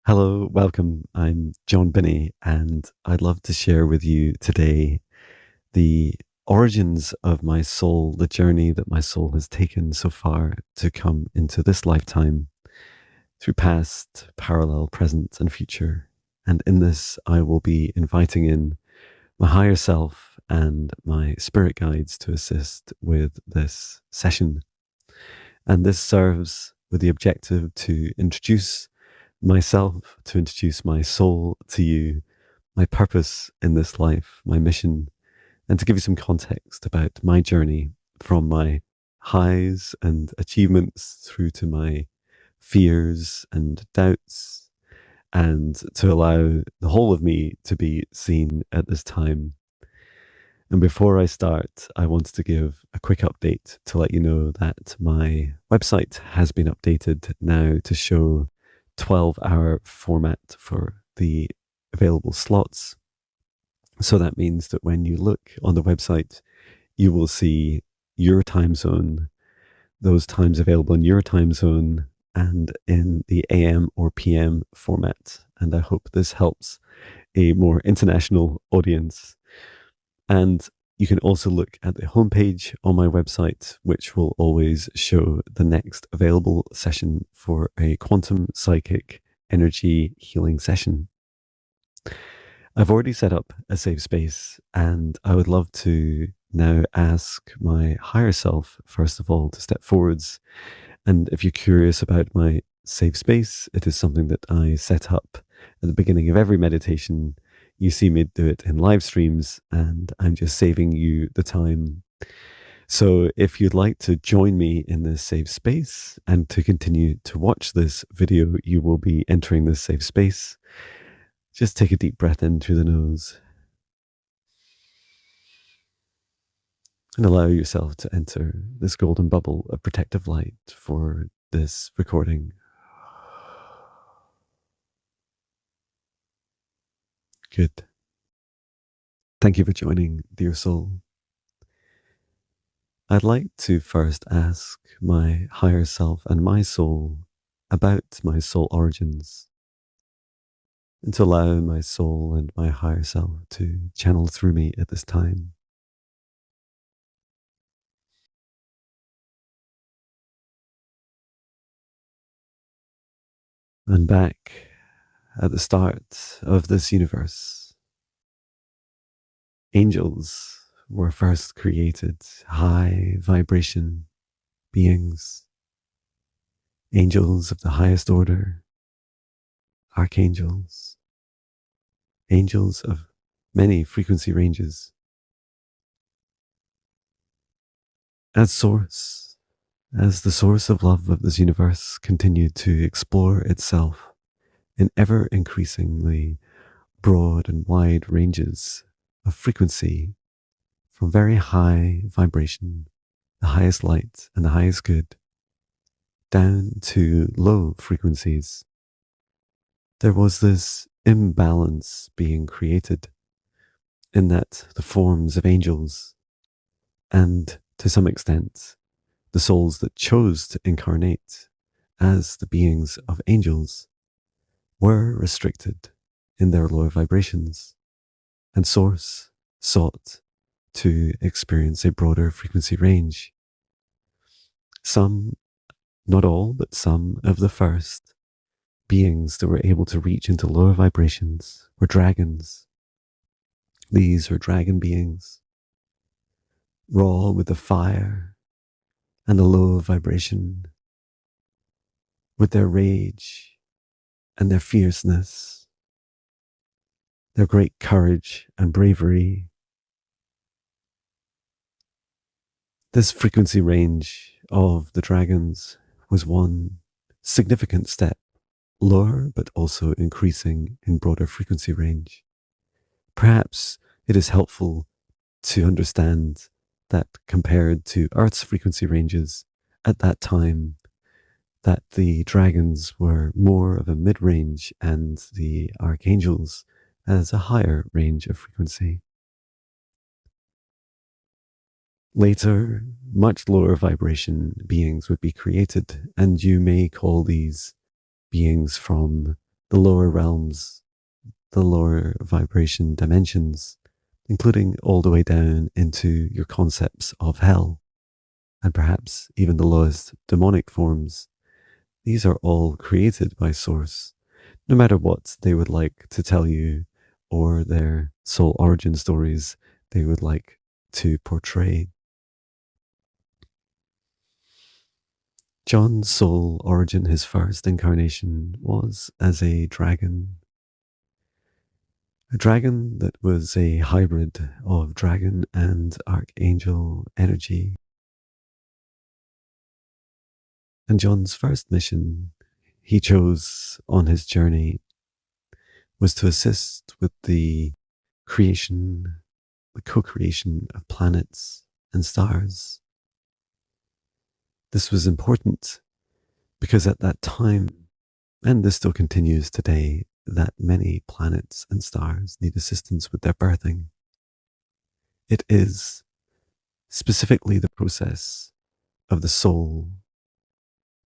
Hello, welcome. I'm Jon Binnie, and I'd love to share with you today the origins of my soul, the journey that my soul has taken so far to come into this lifetime through past, parallel, present, and future. And in this, I will be inviting in my higher self and my spirit guides to assist with this session. And this serves with the objective to introduce myself, to introduce my soul to you, my purpose in this life, my mission, and to give you some context about my journey from my highs and achievements through to my fears and doubts, and to allow the whole of me to be seen at this time. And before I start, I wanted to give a quick update to let you know that my website has been updated now to show 12-hour format for the available slots. So that means that when you look on the website, you will see your time zone, those times available in your time zone, and in the AM or PM format. And I hope this helps a more international audience. And you can also look at the homepage on my website, which will always show the next available session for a quantum psychic energy healing session. I've already set up a safe space, and I would love to now ask my higher self, first of all, to step forwards. And if you're curious about my safe space, it is something that I set up at the beginning of every meditation. You see me do it in live streams, and I'm just saving you the time. So if you'd like to join me in this safe space and to continue to watch this video, you will be entering this safe space. Just take a deep breath in through the nose and allow yourself to enter this golden bubble of protective light for this recording. Good. Thank you for joining, dear soul. I'd like to first ask my higher self and my soul about my soul origins, and to allow my soul and my higher self to channel through me at this time. And back at the start of this universe, angels were first created, high vibration beings, angels of the highest order, archangels, angels of many frequency ranges. As the source of love of this universe continued to explore itself in ever increasingly broad and wide ranges of frequency, from very high vibration, the highest light and the highest good, down to low frequencies, there was this imbalance being created in that the forms of angels, and to some extent the souls that chose to incarnate as the beings of angels, were restricted in their lower vibrations, and Source sought to experience a broader frequency range. Some, not all, but some of the first beings that were able to reach into lower vibrations were dragons. These were dragon beings, raw with the fire and the low vibration, with their rage and their fierceness, their great courage and bravery. This frequency range of the dragons was one significant step lower, but also increasing in broader frequency range. Perhaps it is helpful to understand that compared to Earth's frequency ranges at that time, that the dragons were more of a mid-range and the archangels as a higher range of frequency. Later, much lower vibration beings would be created, and you may call these beings from the lower realms, the lower vibration dimensions, including all the way down into your concepts of hell, and perhaps even the lowest demonic forms. These are all created by Source, no matter what they would like to tell you or their soul origin stories they would like to portray. Jon's soul origin, his first incarnation, was as a dragon. A dragon that was a hybrid of dragon and archangel energy. And Jon's first mission he chose on his journey was to assist with the creation, the co-creation of planets and stars. This was important because at that time, and this still continues today, that many planets and stars need assistance with their birthing. It is specifically the process of the soul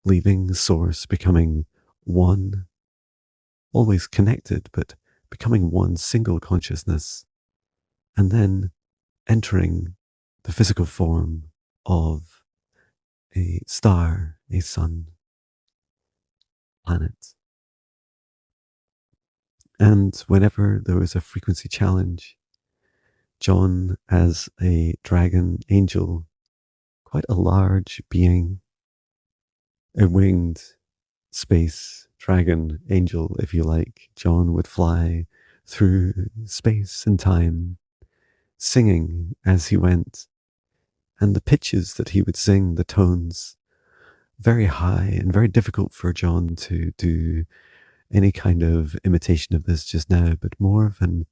leaving Source, becoming one, always connected, but becoming one single consciousness, and then entering the physical form of a star, a sun, planet. And whenever there was a frequency challenge, Jon, as a dragon angel, quite a large being, a winged space dragon angel, if you like, Jon would fly through space and time, singing as he went. And the pitches that he would sing, the tones, very high and very difficult for Jon to do any kind of imitation of this just now, but more of an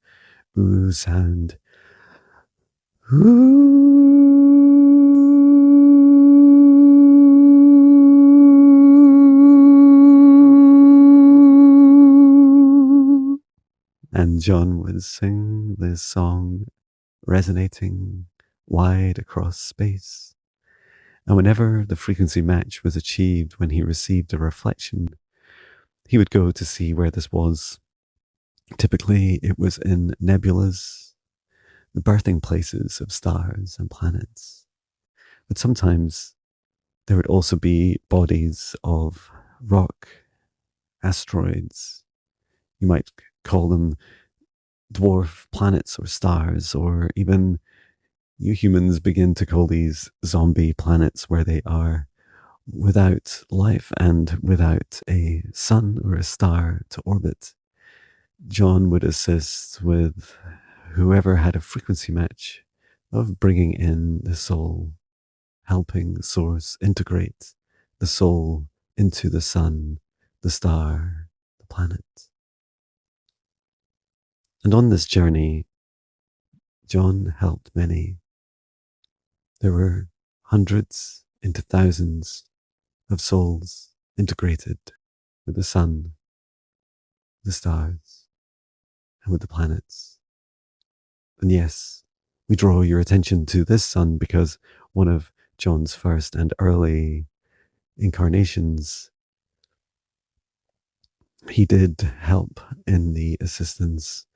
ooh sound. Ooh. And Jon would sing this song, resonating wide across space. And whenever the frequency match was achieved, when he received a reflection, he would go to see where this was. Typically, it was in nebulas, the birthing places of stars and planets. But sometimes there would also be bodies of rock, asteroids. You might call them dwarf planets or stars, or even you humans begin to call these zombie planets, where they are without life and without a sun or a star to orbit. Jon would assist with whoever had a frequency match of bringing in the soul, helping Source integrate the soul into the sun, the star, the planet. And on this journey, Jon helped many. There were hundreds into thousands of souls integrated with the sun, the stars, and with the planets. And yes, we draw your attention to this sun because one of Jon's first and early incarnations, he did help in the assistance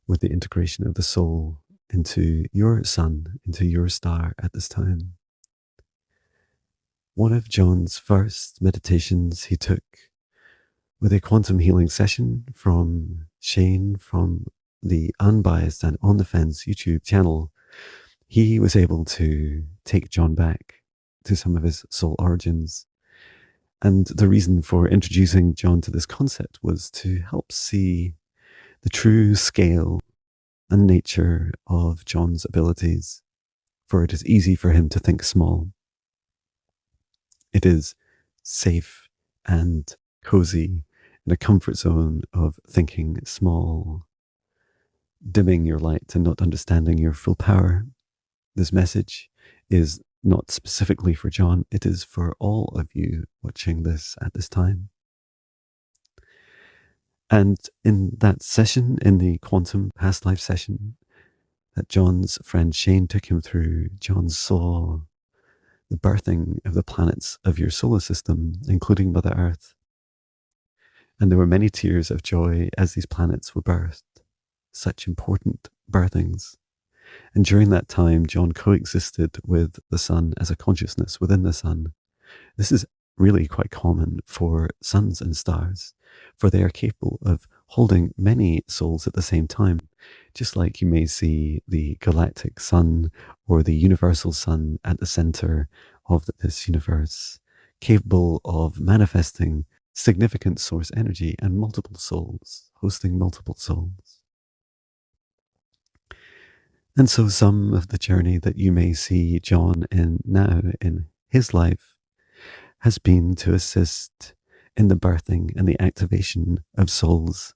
with the integration of the soul into your sun, into your star at this time. One of Jon's first meditations he took with a quantum healing session from Shane from the Unbiased and On the Fence YouTube channel. He was able to take Jon back to some of his soul origins. And the reason for introducing Jon to this concept was to help see the true scale and nature of Jon's abilities, for it is easy for him to think small. It is safe and cozy in a comfort zone of thinking small, dimming your light and not understanding your full power. This message is not specifically for Jon, it is for all of you watching this at this time. And in that session, in the quantum past life session that Jon's friend Shane took him through, Jon saw the birthing of the planets of your solar system, including Mother Earth. And there were many tears of joy as these planets were birthed, such important birthings. And during that time, Jon coexisted with the sun as a consciousness within the sun. This is really quite common for suns and stars, for they are capable of holding many souls at the same time, just like you may see the galactic sun or the universal sun at the center of this universe, capable of manifesting significant source energy and multiple souls, hosting multiple souls. And so some of the journey that you may see Jon in now in his life has been to assist in the birthing and the activation of souls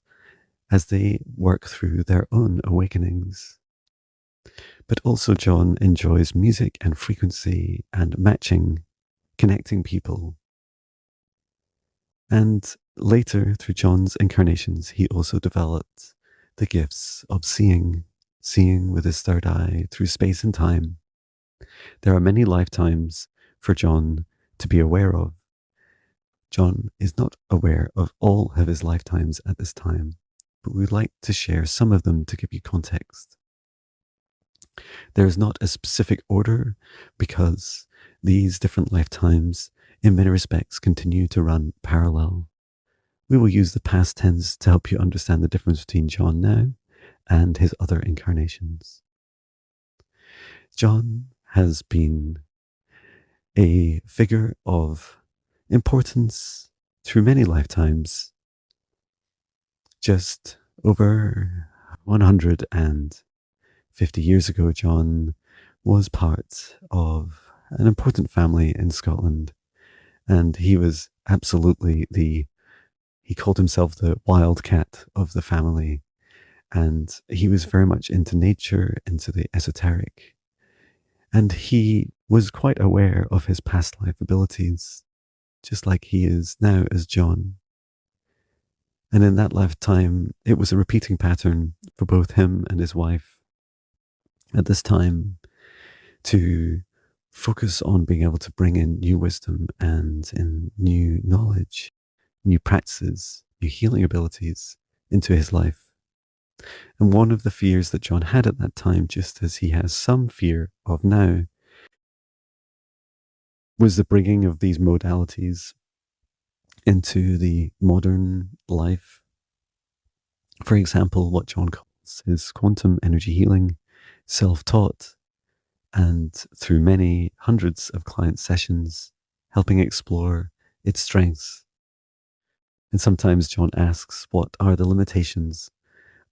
as they work through their own awakenings. But also Jon enjoys music and frequency and matching, connecting people. And later, through Jon's incarnations, he also developed the gifts of seeing with his third eye through space and time. There are many lifetimes for Jon to be aware of. Jon is not aware of all of his lifetimes at this time, but we'd like to share some of them to give you context. There is not a specific order because these different lifetimes, in many respects, continue to run parallel. We will use the past tense to help you understand the difference between Jon now and his other incarnations. Jon has been a figure of importance through many lifetimes. Just over 150 years ago, Jon was part of an important family in Scotland, and he was absolutely he called himself the wildcat of the family, and he was very much into nature, into the esoteric, and he was quite aware of his past life abilities, just like he is now as Jon. And in that lifetime, it was a repeating pattern for both him and his wife at this time to focus on being able to bring in new wisdom and in new knowledge, new practices, new healing abilities into his life. And one of the fears that Jon had at that time, just as he has some fear of now, was the bringing of these modalities into the modern life. For example, what Jon calls his quantum energy healing, self-taught, and through many hundreds of client sessions, helping explore its strengths. And sometimes Jon asks, what are the limitations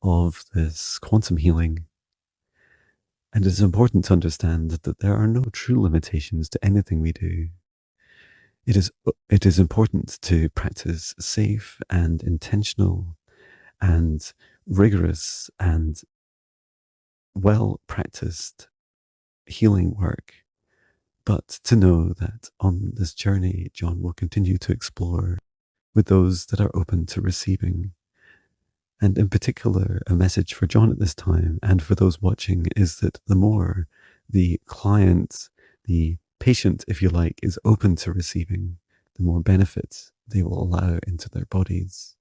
of this quantum healing? And it's important to understand that there are no true limitations to anything we do. It is important to practice safe and intentional and rigorous and well-practiced healing work, but to know that on this journey, Jon will continue to explore with those that are open to receiving. And in particular, a message for Jon at this time and for those watching is that the more the client, the patient, if you like, is open to receiving, the more benefits they will allow into their bodies.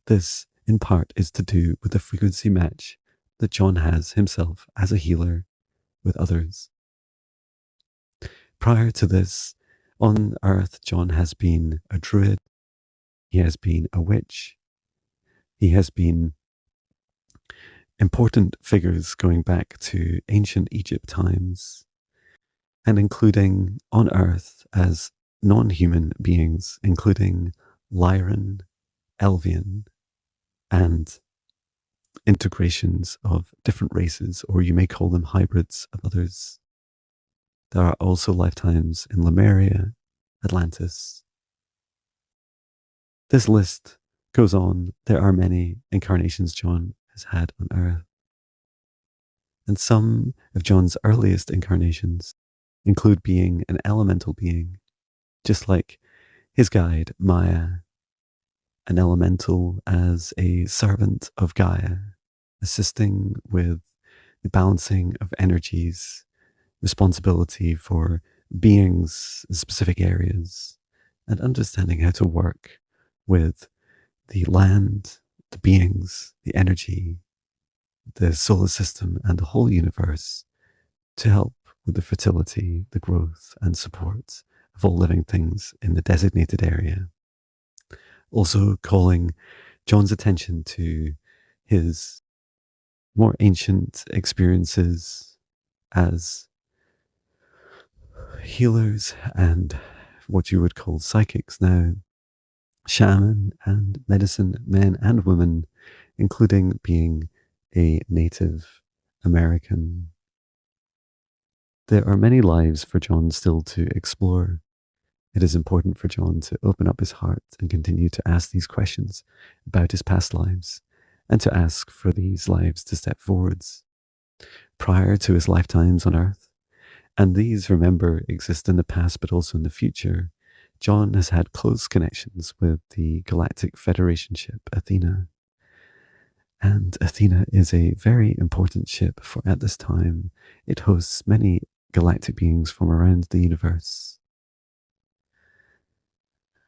This, in part, is to do with the frequency match that Jon has himself as a healer with others. Prior to this, on Earth, Jon has been a druid, he has been a witch, he has been important figures going back to ancient Egypt times, and including on Earth as non-human beings, including Lyran, Elvian, and integrations of different races, or you may call them hybrids of others. There are also lifetimes in Lemuria, Atlantis. This list goes on. There are many incarnations Jon has had on Earth. And some of Jon's earliest incarnations include being an elemental being, just like his guide, Maia, an elemental as a servant of Gaia, assisting with the balancing of energies, responsibility for beings in specific areas, and understanding how to work with the land, the beings, the energy, the solar system, and the whole universe to help with the fertility, the growth, and support of all living things in the designated area. Also calling Jon's attention to his more ancient experiences as healers and what you would call psychics now, shaman and medicine men and women, including being a Native American. There are many lives for Jon still to explore. It is important for Jon to open up his heart and continue to ask these questions about his past lives and to ask for these lives to step forwards prior to his lifetimes on Earth. And these, remember, exist in the past but also in the future. Jon has had close connections with the Galactic Federation ship Athena. And Athena is a very important ship, for at this time it hosts many galactic beings from around the universe,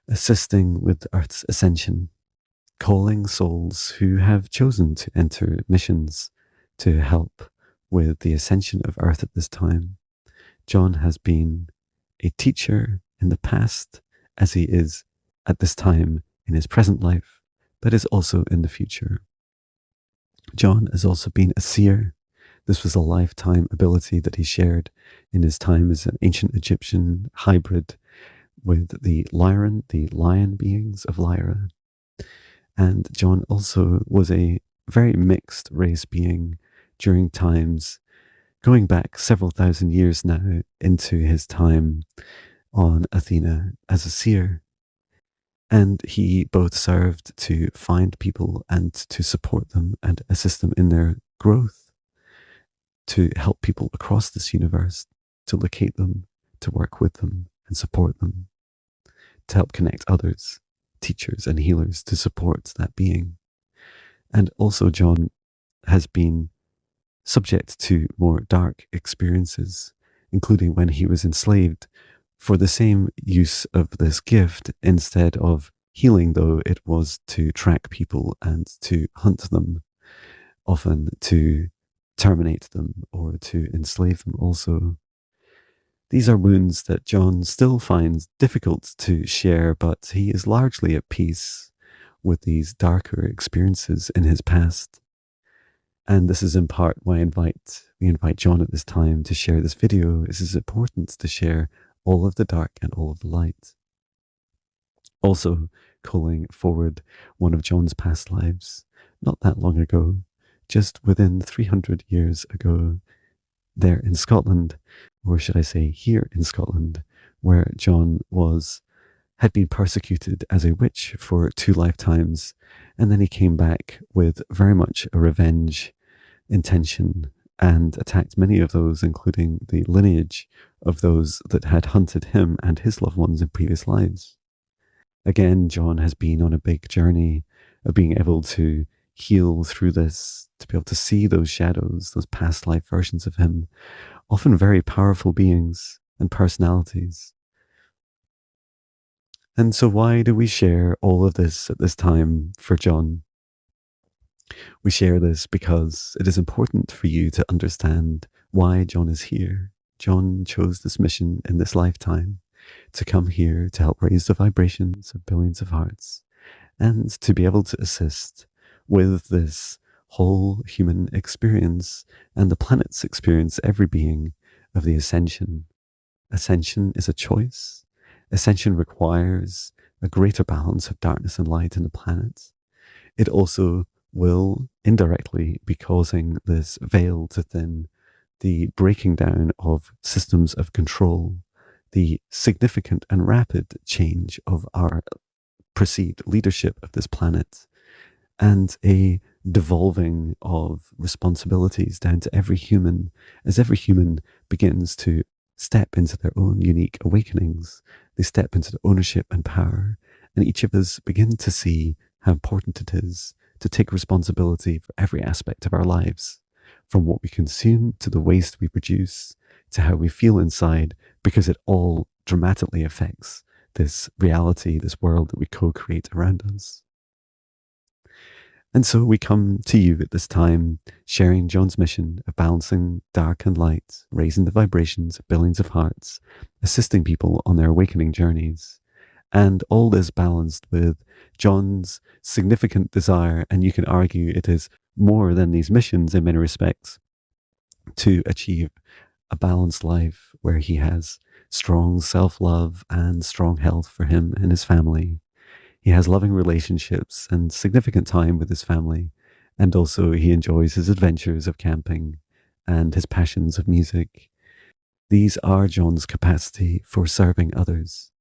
assisting with Earth's ascension, calling souls who have chosen to enter missions to help with the ascension of Earth at this time. Jon has been a teacher in the past, as he is at this time in his present life, but is also in the future. Jon has also been a seer. This was a lifetime ability that he shared in his time as an ancient Egyptian hybrid with the Lyran, the lion beings of Lyra. And Jon also was a very mixed race being during times going back several thousand years now into his time on Athena as a seer. And he both served to find people and to support them and assist them in their growth, to help people across this universe, to locate them, to work with them and support them, to help connect others, teachers and healers to support that being. And also Jon has been subject to more dark experiences, including when he was enslaved for the same use of this gift. Instead of healing, though, it was to track people and to hunt them, often to terminate them or to enslave them also. These are wounds that Jon still finds difficult to share, but he is largely at peace with these darker experiences in his past. And this is in part why we invite Jon at this time to share this video. It is important to share all of the dark and all of the light. Also calling forward one of Jon's past lives, not that long ago, just within 300 years ago, there in Scotland, or should I say here in Scotland, where Jon had been persecuted as a witch for 2 lifetimes, and then he came back with very much a revenge intention and attacked many of those, including the lineage of those that had hunted him and his loved ones in previous lives. Again, Jon has been on a big journey of being able to heal through this, to be able to see those shadows, those past life versions of him, often very powerful beings and personalities. And so why do we share all of this at this time for Jon? We share this because it is important for you to understand why Jon is here. Jon chose this mission in this lifetime to come here to help raise the vibrations of billions of hearts and to be able to assist with this whole human experience and the planet's experience, every being, of the ascension. Ascension is a choice. Ascension requires a greater balance of darkness and light in the planet. It also will indirectly be causing this veil to thin, the breaking down of systems of control, the significant and rapid change of our perceived leadership of this planet, and a devolving of responsibilities down to every human, as every human begins to step into their own unique awakenings. They step into the ownership and power, and each of us begin to see how important it is to take responsibility for every aspect of our lives, from what we consume to the waste we produce, to how we feel inside, because it all dramatically affects this reality, this world that we co-create around us. And so we come to you at this time, sharing Jon's mission of balancing dark and light, raising the vibrations of billions of hearts, assisting people on their awakening journeys. And all this balanced with Jon's significant desire, and you can argue it is more than these missions in many respects, to achieve a balanced life where he has strong self love and strong health for him and his family. He has loving relationships and significant time with his family. And also, he enjoys his adventures of camping and his passions of music. These are Jon's capacity for serving others.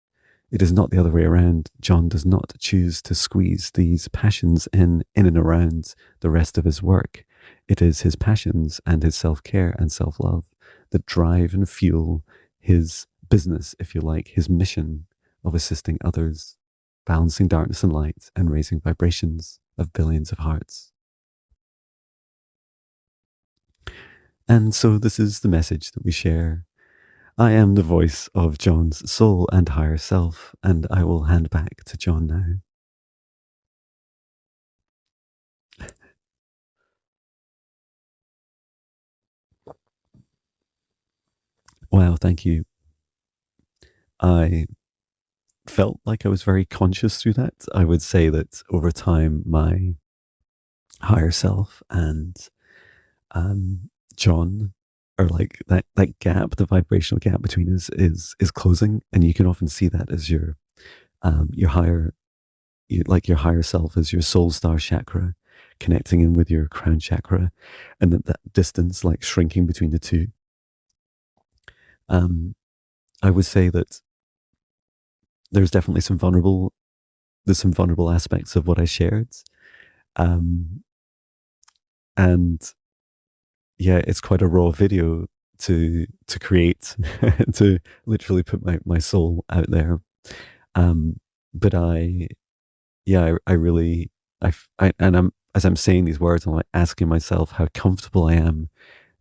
It is not the other way around. Jon does not choose to squeeze these passions in and around the rest of his work. It is his passions and his self-care and self-love that drive and fuel his business, if you like, his mission of assisting others, balancing darkness and light, and raising vibrations of billions of hearts. And so this is the message that we share. I am the voice of Jon's soul and higher self, and I will hand back to Jon now. Wow, thank you. I felt like I was very conscious through that. I would say that over time, my higher self and Jon are like that gap, the vibrational gap between us is closing, and you can often see that as your higher, like your higher self as your soul star chakra connecting in with your crown chakra, and that distance like shrinking between the two. I would say that there's definitely some vulnerable aspects of what I shared, and yeah, it's quite a raw video to create, to literally put my soul out there. But I really, and as I'm saying these words, I'm like asking myself how comfortable I am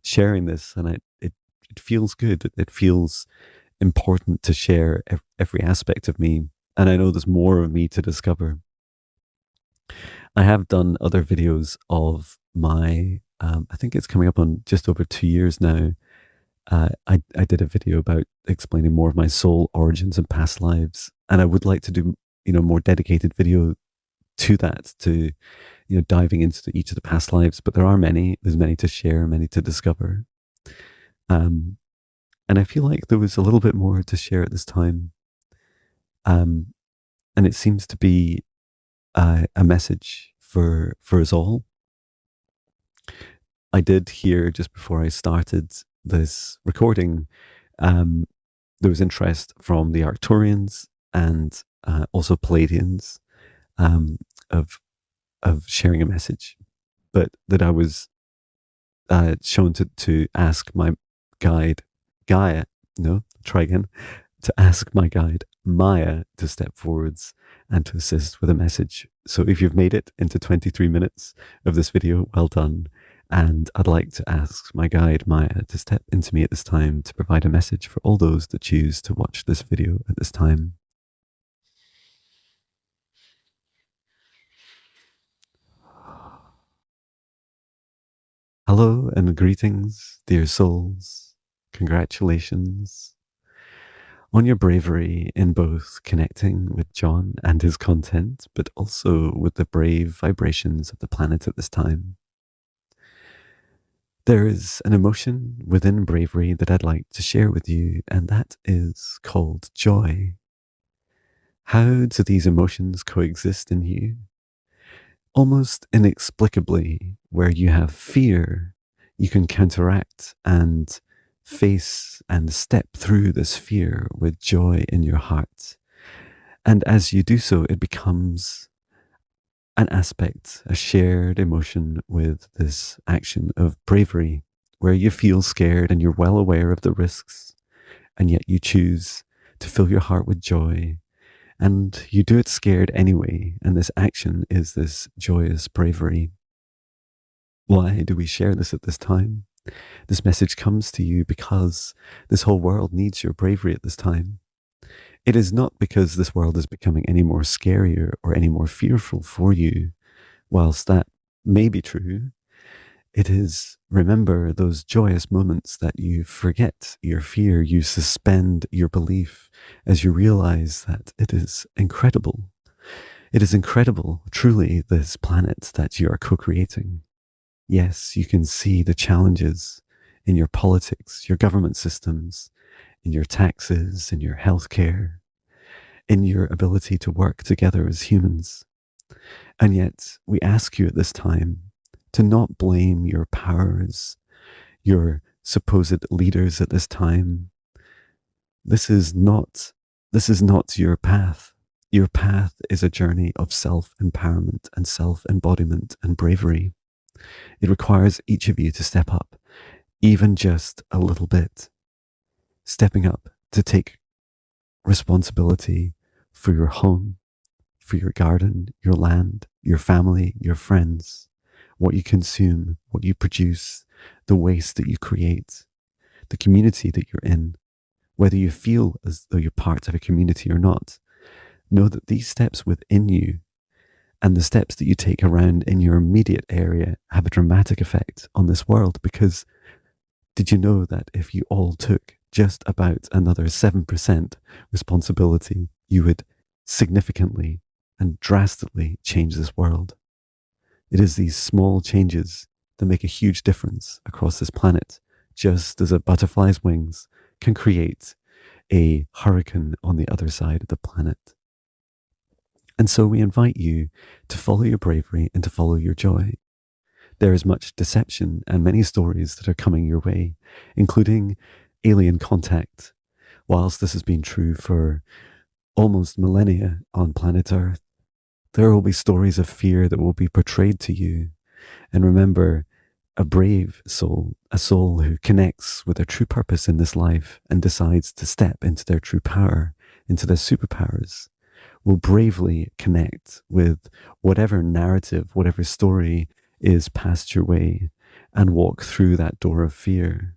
sharing this, and it feels good. It feels important to share every aspect of me, and I know there's more of me to discover. I have done other videos of my, I think it's coming up on just over 2 years now. I did a video about explaining more of my soul origins and past lives, and I would like to do more dedicated video to that, to diving into each of the past lives. But there's many to share, many to discover, and I feel like there was a little bit more to share at this time, and it seems to be a message for us all. I did hear just before I started this recording, there was interest from the Arcturians and also Palladians, of sharing a message, but that I was shown to ask my guide Gaia. No, try again. To ask my guide Maya to step forwards and to assist with a message. So if you've made it into 23 minutes of this video, well done. And I'd like to ask my guide Maya to step into me at this time to provide a message for all those that choose to watch this video at this time. Hello and greetings, dear souls. Congratulations on your bravery in both connecting with Jon and his content, but also with the brave vibrations of the planet at this time. There is an emotion within bravery that I'd like to share with you, and that is called joy. How do these emotions coexist in you? Almost inexplicably, where you have fear, you can counteract and face and step through this fear with joy in your heart. And as you do so, it becomes an aspect, a shared emotion with this action of bravery, where you feel scared and you're well aware of the risks, and yet you choose to fill your heart with joy. And you do it scared anyway, and this action is this joyous bravery. Why do we share this at this time? This message comes to you because this whole world needs your bravery at this time. It is not because this world is becoming any more scarier or any more fearful for you, whilst that may be true. It is remember those joyous moments that you forget your fear, you suspend your belief as you realize that it is incredible. It is incredible, truly, this planet that you are co creating. Yes, you can see the challenges in your politics, your government systems, in your taxes, in your healthcare, in your ability to work together as humans. And yet, we ask you at this time to not blame your powers, your supposed leaders at this time. This is not your path. Your path is a journey of self-empowerment and self-embodiment and bravery. It requires each of you to step up, even just a little bit. Stepping up to take responsibility for your home, for your garden, your land, your family, your friends, what you consume, what you produce, the waste that you create, the community that you're in, whether you feel as though you're part of a community or not. Know that these steps within you and the steps that you take around in your immediate area have a dramatic effect on this world, because did you know that if you all took just about another 7% responsibility, you would significantly and drastically change this world? It is these small changes that make a huge difference across this planet, just as a butterfly's wings can create a hurricane on the other side of the planet. And so we invite you to follow your bravery and to follow your joy. There is much deception and many stories that are coming your way, including alien contact. Whilst this has been true for almost millennia on planet Earth, there will be stories of fear that will be portrayed to you. And remember, a brave soul, a soul who connects with their true purpose in this life and decides to step into their true power, into their superpowers, will bravely connect with whatever narrative, whatever story is passed your way, and walk through that door of fear.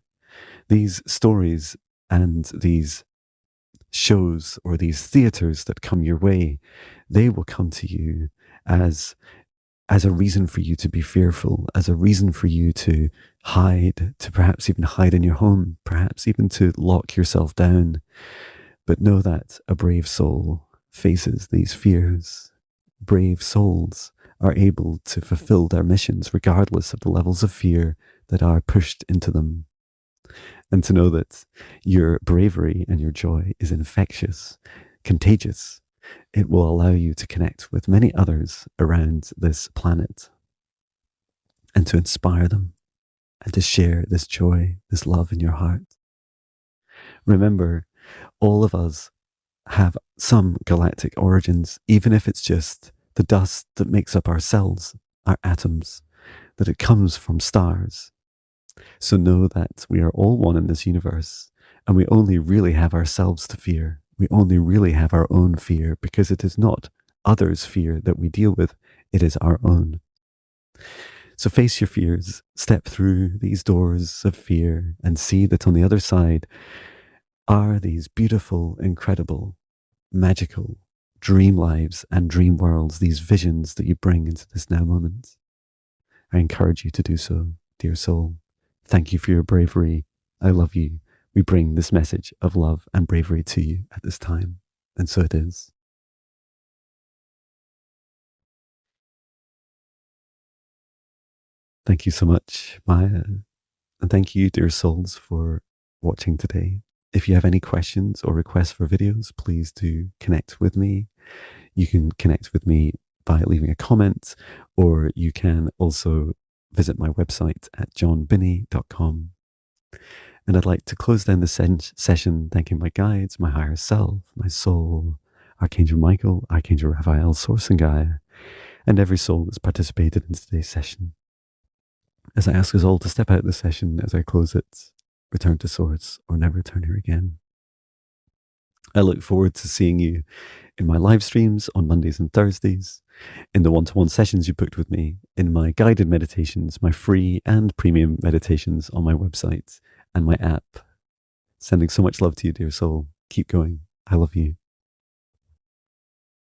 These stories and these shows or these theaters that come your way, they will come to you as a reason for you to be fearful, as a reason for you to hide, to perhaps even hide in your home, perhaps even to lock yourself down. But know that a brave soul faces these fears. Brave souls are able to fulfill their missions regardless of the levels of fear that are pushed into them. And to know that your bravery and your joy is infectious, contagious. It will allow you to connect with many others around this planet and to inspire them and to share this joy, this love in your heart. Remember, all of us have some galactic origins, even if it's just the dust that makes up our cells, our atoms, that it comes from stars. So know that we are all one in this universe, and we only really have ourselves to fear. We only really have our own fear, because it is not others' fear that we deal with, it is our own. So face your fears, step through these doors of fear, and see that on the other side are these beautiful, incredible, magical dream lives and dream worlds, these visions that you bring into this now moment. I encourage you to do so, dear soul. Thank you for your bravery. I love you. We bring this message of love and bravery to you at this time. And so it is. Thank you so much, Maya. And thank you, dear souls, for watching today. If you have any questions or requests for videos, please do connect with me. You can connect with me by leaving a comment, or you can also visit my website at jonbinnie.com. And I'd like to close down the session thanking my guides, my higher self, my soul, Archangel Michael, Archangel Raphael, Source and Gaia, and every soul that's participated in today's session. As I ask us all to step out of the session as I close it, return to Source or never return here again. I look forward to seeing you in my live streams on Mondays and Thursdays, in the one-to-one sessions you booked with me, in my guided meditations, my free and premium meditations on my website and my app. Sending so much love to you, dear soul. Keep going. I love you.